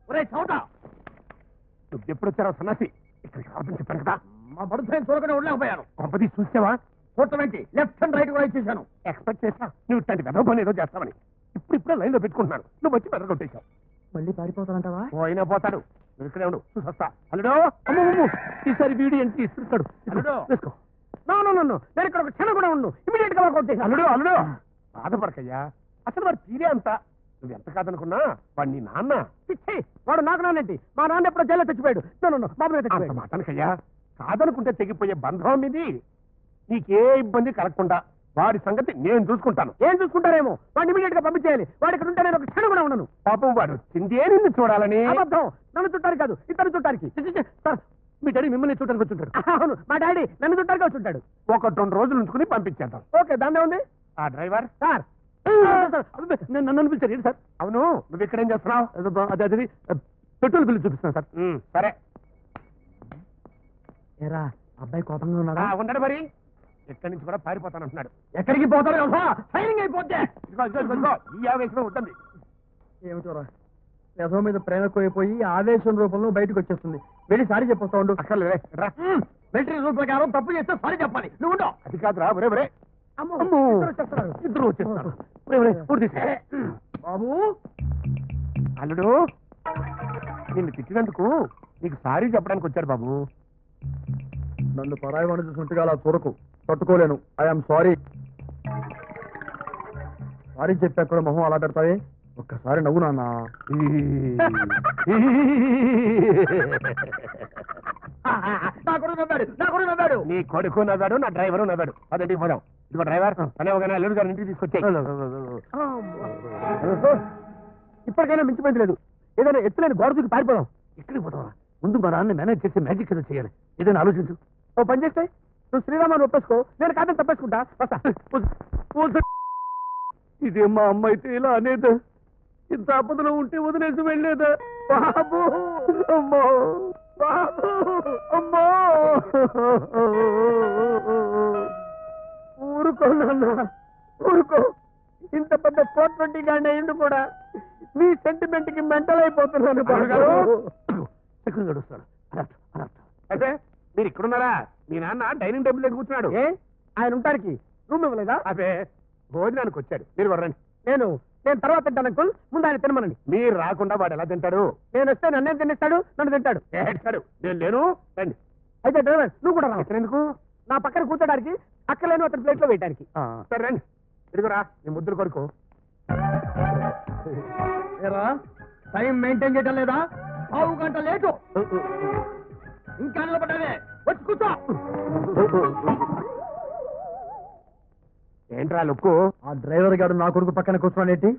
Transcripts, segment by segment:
ఒరే చౌటా, నువ్వు ఎప్పుడు వచ్చారో సన్నాసి? ఇక్కడికి రావద్దని చెప్పాను కదా. మా బడుతాయి చూడకుండా ఉండలేకపోయాను. కొంపది చూసావా? చూడటమేంటి, లెఫ్ట్ అండ్ రైట్ కూడా ఇచ్చేసాను. ఎక్స్పెక్ట్ చేసా నువ్వు ఇట్లాంటి వెదవ పని ఏదో చేస్తావని. ఇప్పుడే లైన్ లో పెట్టుకుంటున్నాను, నువ్వు వచ్చి పెద్ద కొట్టేశావు. మళ్ళీ పారిపోతానంటావా? పోయినా పోతాడు, నువ్వు ఇక్కడే ఉండు, చూసొస్తా. అల్లుడు, ఈసారి వీడి ఎంత ఇస్తాడు. అల్లుడు వేసుకో. నేను ఇక్కడ ఒక క్షణం కూడా ఉండు, ఇమీడియట్ గా కొట్టేసి. అల్లుడు బాధపడకయ్యా, అసలు వాడు తీరే అంత. నువ్వు ఎంత కాదనుకున్నా వాడు నీ నాన్న. వాడు నాకు నాన్నేంటి? మా నాన్న ఎప్పుడో జైల్లో తెచ్చిపోయాడు. బాబు మాటనకయ్యా, కాదనుకుంటే తెగిపోయే బంధం ఇది. నీకే ఇబ్బంది కలగకుండా వాడి సంగతి నేను చూసుకుంటాను. ఏం చూసుకుంటారేమో, వాడిని ఇమీడియట్ గా పంపించేయాలి. వాడి ఇక్కడ ఉంటే నేను ఒక క్షణం కూడా ఉండను. పాపం వాడు వచ్చిందే నిన్ను చూడాలని. అబద్ధం, నన్ను చుట్టానికి కాదు, ఇతను చుట్టానికి. మీ డాడీ మిమ్మల్ని చూడడానికి వచ్చుంటాడు. అవును, మా డాడీ నన్ను చుట్టానికి వచ్చుంటాడు. 1-2 రోజులు ఉంచుకుని పంపించేద్దాం. ఓకే, దాన్నే ఉంది. ఆ డ్రైవర్ సార్ నన్ను పిలిచారు సార్. అవును, నువ్వు ఇక్కడేం చేస్తున్నావు? అదే పెట్రోల్ బిల్లు చూపిస్తున్నాను సార్. సరే. ఏరా, అబ్బాయి కోపంగా ఉన్నాడా? ఉండడు మరి, ఎక్కడి నుంచి కూడా పారిపోతానంటున్నాడు. ఎక్కడికి పోతాడు? ఫైరింగ్ అయిపోతే ఈ ఆవేశమే ఉంటుంది. ఏమిటోరా, రథం మీద ప్రేమ కోయిపోయి ఆవేశం రూపంలో బయటకు వచ్చేస్తుంది. వెళ్ళి సారీ చెప్పొస్తా ఉండు. అసలు మిలిటరీ రూల్ ప్రకారం తప్పు చేస్తే సారీ చెప్పాలి. నువ్వు ఉండవు. అది కాదురా, ఒరే ఒరే. ఇద్దరు వచ్చేస్తారు. బాబు, అల్లుడు నిన్ను తిట్టినందుకు నీకు సారీ చెప్పడానికి వచ్చాడు బాబు. నన్ను పరాయి వాడిని చూసినట్టుగా అలా చూడకు, తట్టుకోలేను. I'm sorry. సారీ చెప్పాక కూడా మొహం అలా పెడతావే, ఒక్కసారి నవ్వు నాన్న. నీ కొడుకు నవ్వాడు, నా డ్రైవరు నవ్వాడు. అదేంటికి పోదాం. ఇదిగో డ్రైవర్, అనేవగానే అల్లుడు గారు ఇంటికి తీసుకొచ్చాయి. ఇప్పటికైనా మించిపోయింది లేదు. ఏదైనా ఎత్తులేని గోడ దూకి పారిపోదాం. ఎక్కడికి పోతావా? ముందు మా నాన్న మేనేజ్ చేసి మ్యాజిక్ ఏదో చేయాలి. ఏదైనా ఆలోచించు. ఓ పని చేస్తే నువ్వు శ్రీరామాన్ని ఒప్పేసుకో, నేను కాదని తప్పేసుకుంటా. వస్తా. ఇదే మా అమ్మ అయితే ఇలా అనేది. ఇంత ఆపదలో ఉంటే వదిలేసి వెళ్ళేదా? బాబు, అమ్మో, బాబు, అమ్మో. ఊరుకో నాన్న, ఊరుకో. ఇంత పెద్ద 420 గానే ఇండు కూడా మీ సెంటిమెంట్ కి మెంటల్ అయిపోతున్నాను. అయితే మీరు ఇక్కడున్నారా? మీ నాన్న డైనింగ్ టేబుల్ దగ్గర కూర్చున్నాడు. ఆయన ఉంటానికి రూమ్ ఇవ్వలేదా? అదే భోజనానికి వచ్చాడు. మీరు వర్రండి. నేను తర్వాత తింటాను అంకుల్, ముందు ఆయన తినమనండి. మీరు రాకుండా వాడు ఎలా తింటాడు? నేను వస్తే నన్నేం తినేస్తాడు, నన్ను తింటాడు. ఏడ్చాడు. నేను లేను, రండి. అయితే డ్రైవర్ నువ్వు కూడా రా. ఎందుకు? నా పక్కన కూర్చోడానికి, అక్కలేను అతని ప్లేట్ లో వేయడానికి. సరే రండి. ఇదిగురా నీ ముద్దులు కొడుకు. టైం మెయింటైన్ చేయటం లేదా? 1/2 గంట లేటు. ఇంకా నిలబడ్డావే, వచ్చి కూర్చో. ఏంట్రా లుక్కు? ఆ డ్రైవర్ గారు నా కొడుకు పక్కన కూర్చోనేటి?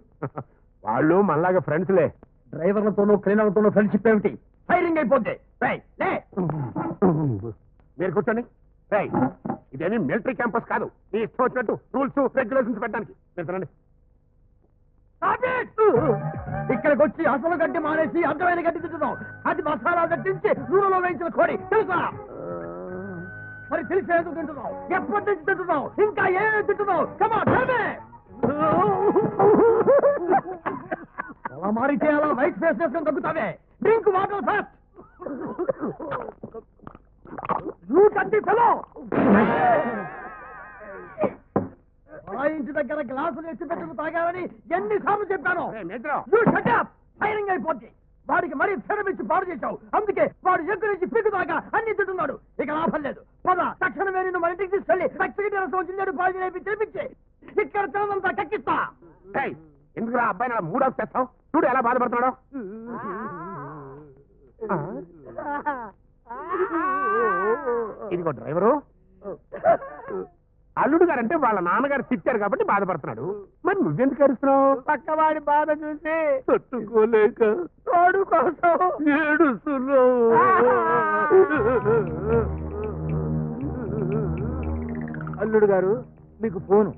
వాళ్ళు మనలాగా ఫ్రెండ్స్లే. డ్రైవర్లతోనూ క్లీనర్లతోనూ ఫ్రెండ్షిప్ ఏమిటి? ఫైరింగ్ అయిపోతే మీరు కూర్చోండి. ఇదేమి మిలిటరీ క్యాంపస్ కాదు, మీ ఇష్టం వచ్చినట్టు రూల్స్ రెగ్యులేషన్స్ పెట్టడానికి. మీరు ఇక్కడికి వచ్చి అసలు గడ్డి మానేసి అర్థమైన గడ్డి తింటున్నాం. అది మసాలా గట్టించి నూనెలో వేయించిన కోడి తెలుసా? మరి తెలిసేందుకు తింటున్నావు? ఎప్పటి నుంచి తింటున్నావు? ఇంకా ఏమేమి తింటున్నావు? అలా మారితే అలా వైట్ ఫేస్ చేసుకొని తగ్గుతావే. Drink water first. ఆ ఇంటి దగ్గర గ్లాసులు ఎత్తి పెట్టుకు తాగాలని ఎన్నిసార్లు చెప్పాను? ఫైరింగ్ అయిపోద్ది. వాడికి మరీ ఫెరమిచ్చి పాడు చేశావు. అందుకే వాడు ఎక్కడి నుంచి పిగ్గు దాకా అన్ని తింటున్నాడు. ఇక లాభం లేదు. పద, తక్షణమే నిన్ను మన ఇంటికి తీసుకెళ్ళి రక్తగిరి రసం వచ్చింది పాడు చేపి తెలిపించి ఇక్కడ తినదంతా కక్కిస్తా. ఎందుకు అబ్బాయి నా మూడ్ ఆఫ్ చేస్తావు? చూడు ఎలా బాధపడుతున్నాడు. ఇదిగో డ్రైవరు, అల్లుడు గారంటే వాళ్ళ నాన్నగారు తిట్టారు కాబట్టి బాధపడుతున్నాడు. మరి నువ్వెందుకు అరుస్తున్నావు? పక్కవాడి బాధ చూసి తట్టుకోలేక తోడు కోసం ఏడుస్తున్నావు. అల్లుడు గారు మీకు ఫోను.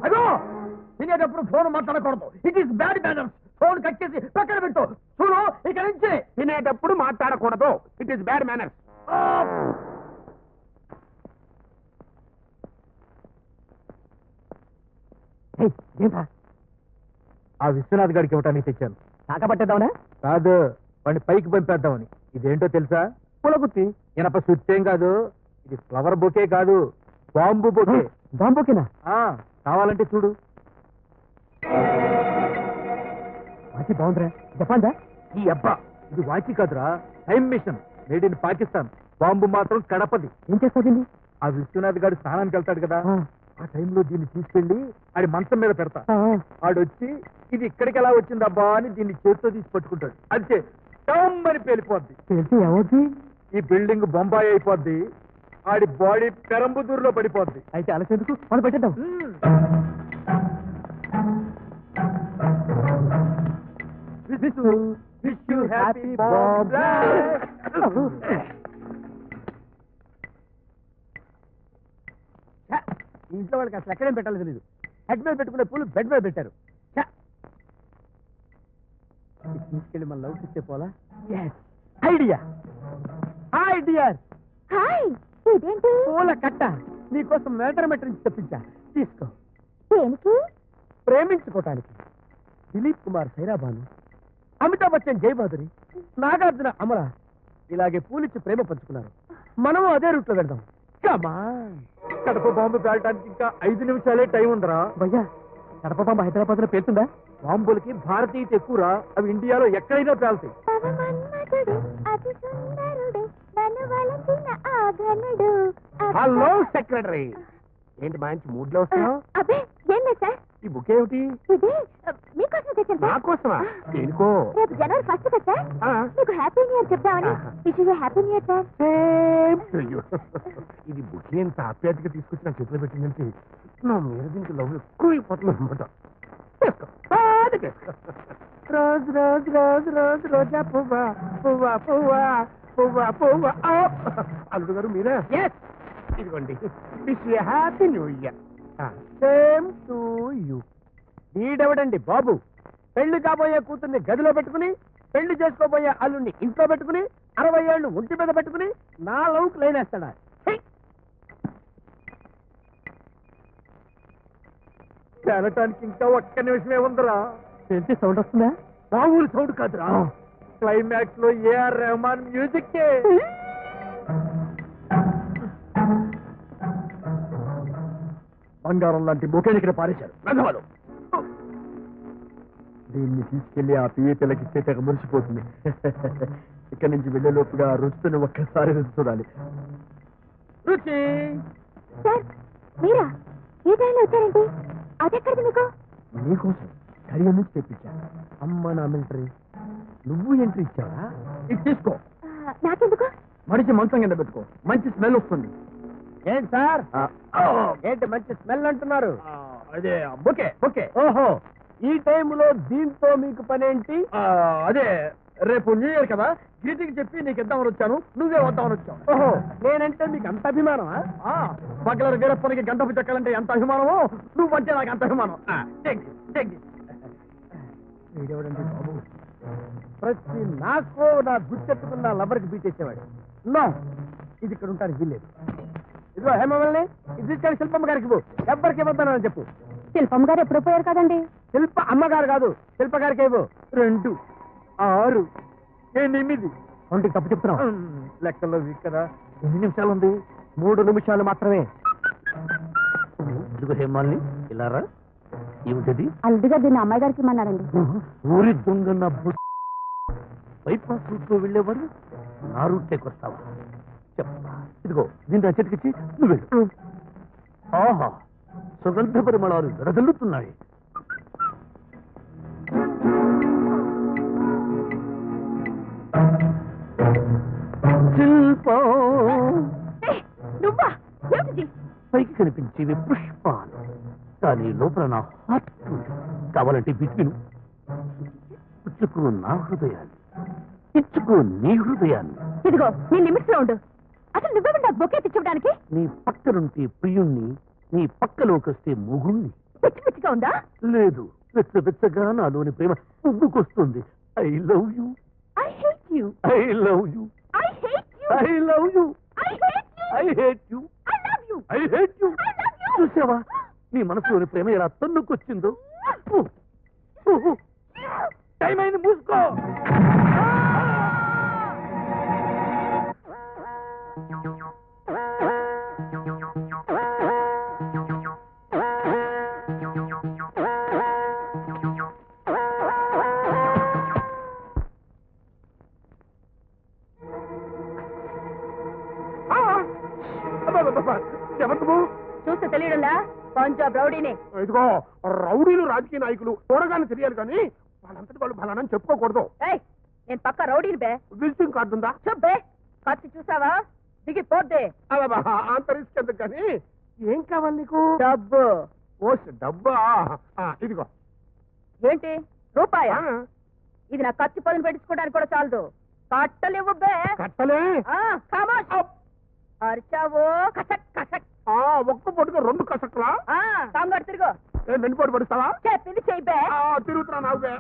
అదో తినేటప్పుడు ఫోన్ మాట్లాడకూడదు. It is bad manners. Phone cut చేసి పక్కన పెట్టు. చూడు, ఇక నుంచి తినేటప్పుడు మాట్లాడకూడదు. It is bad manners. ఆ విశ్వనాథ్ గారికి ఇవ్వటానికి తెచ్చాను. కాకపట్టేద్దామనా? కాదు, వాడిని పైకి పంపేద్దామని. ఇదేంటో తెలుసా? పులగుత్తి. ఇనప సుత్తేం కాదు, ఇది ఫ్లవర్ బొకే కాదు, బాంబు బొకే. బాంబోకేనా? కావాలంటే చూడు. వాచి బాగుందిరా. జపాన్దా? ఈ అబ్బా, ఇది వాచి కాదురా, time machine, made in Pakistan. Bomb మాత్రం కడపది. ఏం చేస్తావు దీన్ని? ఆ విశ్వనాథ్ గారు స్నానానికి వెళ్తాడు కదా, ఆ టైంలో దీన్ని తీసుకెళ్లి ఆడి మంచం మీద పెడతా. ఆడొచ్చి ఇది ఇక్కడికి ఎలా వచ్చిందబ్బా అని దీన్ని చేతితో తీసి పట్టుకుంటాడు. అంతే, టమ్మని పేలిపోద్ది. తెలిసి ఏమవుద్ది? ఈ బిల్డింగ్ బొంబాయి అయిపోద్ది, ఆడి బాడీ పెరంబుదూరులో పడిపోద్ది. అయితే అలసేందుకు మనం పెట్టేద్దాం. Wish you happy bomb blast. ఇంట్లో వాళ్ళకి అసలు ఎక్కడేం పెట్టాలో తెలీదు. హెడ్ మీద పెట్టుకునే పూలు బెడ్ మీద పెట్టారు. తీసుకెళ్ళి మన లవ్ ఇచ్చే పోలా. ఐడియా. Hi dear. హాయ్, ఇదేంటి? పూల కట్ట నీకోసం మేటర్మెట్ నుంచి తెప్పించా, తీసుకో. దేనికి? ప్రేమించుకోవటానికి. దిలీప్ కుమార్ సైరాబాను, అమితాబ్ బచ్చన్ జయబాదురి, నాగార్జున అమల ఇలాగే పూలిచ్చి ప్రేమ పంచుకున్నారు. మనము అదే రూట్ లో వెళ్దాం. కమాన్. కడప బాంబు పేలటానికి ఇంకా 5 నిమిషాలే టైం ఉందిరా. భయ్యా, కడప బాంబు హైదరాబాద్ లో పేలుతుందా? బాంబులకి భారతీయత ఎక్కువరా, అవి ఇండియాలో ఎక్కడైనా పేలుతాయి. పవమన్మథుడే, అతి సుందరుడే, నన్ను వలచిన ఆ ఘనుడు. హలో సెక్రటరీ, ఏంటి మంచి మూడ్ లో వస్తున్నావు? అబ్బే, ఏం లేదు సార్. ఈ బుక్ ఏమిటి? ఇది మీకోసం తెచ్చాను సార్. నాకోసమా? దేనికో? రేపు జనవరి 1 కదా సార్, ఆ. మీకు హ్యాపీ న్యూ ఇయర్ చెప్తామని. Wish you happy new year sir. అయ్యో, ఇది బుక్ ఎంత ఆప్యాయతగా తీసుకొచ్చి నా చేతిలో పెట్టిందంటే నా మీద దీనికి లవ్ ఎక్కువైపోతుంది అనమాట. రోజ్ రోజ్ రోజ్ రోజ్ రోజా పువ్వా పువ్వా పువ్వా పువ్వా పువ్వా. అల్లుడు గారు మీరా? ఇదిగోండి, wish you happy new year. Same to you. వీడెవడండి బాబు, పెళ్లి కాబోయే కూతుర్ని గదిలో పెట్టుకుని, పెళ్లి చేసుకోబోయే అల్లుడిని ఇంట్లో పెట్టుకుని, 60 ఏళ్ళు ఒంటి మీద పెట్టుకుని నా లవ్కి లైనేస్తాడా? పేలటానికి ఇంకా ఒక్క నిమిషమే ఉందిరా. తెలిసి సౌండ్ వస్తుందా? మామూలు సౌండ్ కాదురా, క్లైమాక్స్ లో ఏఆర్ రెహమాన్ మ్యూజిక్. బంగారం లాంటి బొకేని ఇక్కడ పారేశారు రంగవాలు. దీన్ని తీసుకెళ్లి ఆ పిఏపిల్లకి ఇచ్చేట మురిసిపోతుంది. ఇక్కడి నుంచి వెళ్లే లోపుగా రుచిని ఒక్కసారి రుచి చూడాలి. రుచి. సార్, మీరా ఈ టైంలో వచ్చారేంటి? అదెక్కడిది మీకు? నీకోసం కరియా నుంచి తెప్పించా. అమ్మ నా మిలిటరీ, నువ్వు ఎంట్రీ ఇచ్చావా? ఇది తీసుకో. నాకెందుకు? మడిచి మంచం కింద పెట్టుకో, మంచి స్మెల్ వస్తుంది. ఏంటి సార్, ఏంటి మంచి స్మెల్ అంటున్నారు? అదే బొకే బొకే. ఓహో, ఈ టైంలో దీంతో మీకు పనేంటి? అదే రేపు న్యూ ఇయర్ కదా, గ్రీటింగ్ చెప్పి నీకు ఇద్దామని వచ్చాను, నువ్వే వద్దామని వచ్చావు. ఓహో, నేనంటే మీకు అంత అభిమానమా? పక్కల వీరప్పనికి గంటపు చెక్కాలంటే ఎంత అభిమానమో, నువ్వు అంటే నాకు అంత అభిమానం. వీడెవడండి బాబు, ప్రతి నాకు నా గుర్తెట్టుకున్న లవర్కి బీటేసేవాడు. నో, ఇది ఇక్కడ ఉంటానికి వీల్లేదు. ఇదిగో హేమవల్ని, ఇది తీసుకెళ్ళి శిల్పమ్మ గారికి ఇవ్వు. ఎవ్వరికి ఇవ్వద్దానని చెప్పు. శిల్పమ్మ గారు ఎప్పుడో పోయారు కదండి. శిల్ప అమ్మగారు కాదు, శిల్ప గారికి ఇవ్వు. 2, 6, 8. ఒంటికి తప్పు చెప్తున్నావు. లెక్కల్లో వీక్ కదా. ఎన్ని నిమిషాలు ఉంది? 3 నిమిషాలు మాత్రమే. ఇదిగో హేమాల్ని, ఇలా రా. ఏమిటది? అల్లుడిగా దీన్ని అమ్మాయి గారికి ఇమ్మన్నారండి. ఊరి దొంగ నా బైపాస్ రూట్ లో వెళ్ళేవారు నా రూట్లోకి వస్తావా? చెప్పా. ఇదిగో దీన్ని చెట్టుకిచ్చి నువ్వు వెళ్ళు. ఆహా, సుగంధ పరిమళాలు వెదజల్లుతున్నాయి. శిల్పం. నువ్వా? ఏమిటి? పైకి కనిపించేవి పుష్పాలు, కానీ లోపల నా హార్ట్ కావాలంటే బిట్విను. పుచ్చుకో నా హృదయాన్ని, ఇచ్చుకో నీ హృదయాన్ని. ఇదిగో నీ లిమిట్స్ లో ఉండు. అసలు నువ్వేమి నాకు బొకే తెచ్చివ్వడానికి? నీ పక్కనుంటే ప్రియుణ్ణి, నీ పక్కలోకి వస్తే మొగుణ్ణి. పిచ్చి పిచ్చిగా ఉందా? లేదు, వెచ్చగా నాలోని ప్రేమ పువ్వుకొస్తుంది. I love you, I hate you, I love you, I hate you, I love you, I hate you, I hate you, I love you, I hate you. I love you. చూసావా నీ మనసులోని ప్రేమ ఎలా తన్నుకొచ్చిందో? టైం అయింది, మూసుకో. ఎవరు నువ్వు? చూస్తే తెలియడంలా పంజాబ్ రౌడీని. ఇదిగో రౌడీలు రాజకీయ నాయకులు చూడగానే తెలియాలి కానీ వాళ్ళంతటి వాళ్ళు ఫలానని చెప్పుకోకూడదు. ఏయ్, నేను పక్క రౌడీని బే. విజిటింగ్ కార్డు ఉందా? చూబ్బే, కత్తి చూసావా? దిగిపోద్దే. అంత రిస్క్ ఎందుకు కానీ ఏం కావాలి నీకు? డబ్బు. ఓ డబ్బా, ఇదిగో. ఏంటి రూపాయ? ఆ, ఇది నా కత్తి పదును పెట్టించుకోవడానికి కూడా చాలదు. కట్టలేవు బే. కట్టలే. ఖమోష్. అరిచావో కసక్ కసక్. ఒక్క పొట్టుగా 2 కసక్లా? కాంగాడు తిరుగు. వెన్నుపోటు పడుస్తావా? చెప్పింది చెయ్యి బే. తిరుగుతున్నా నావుగే.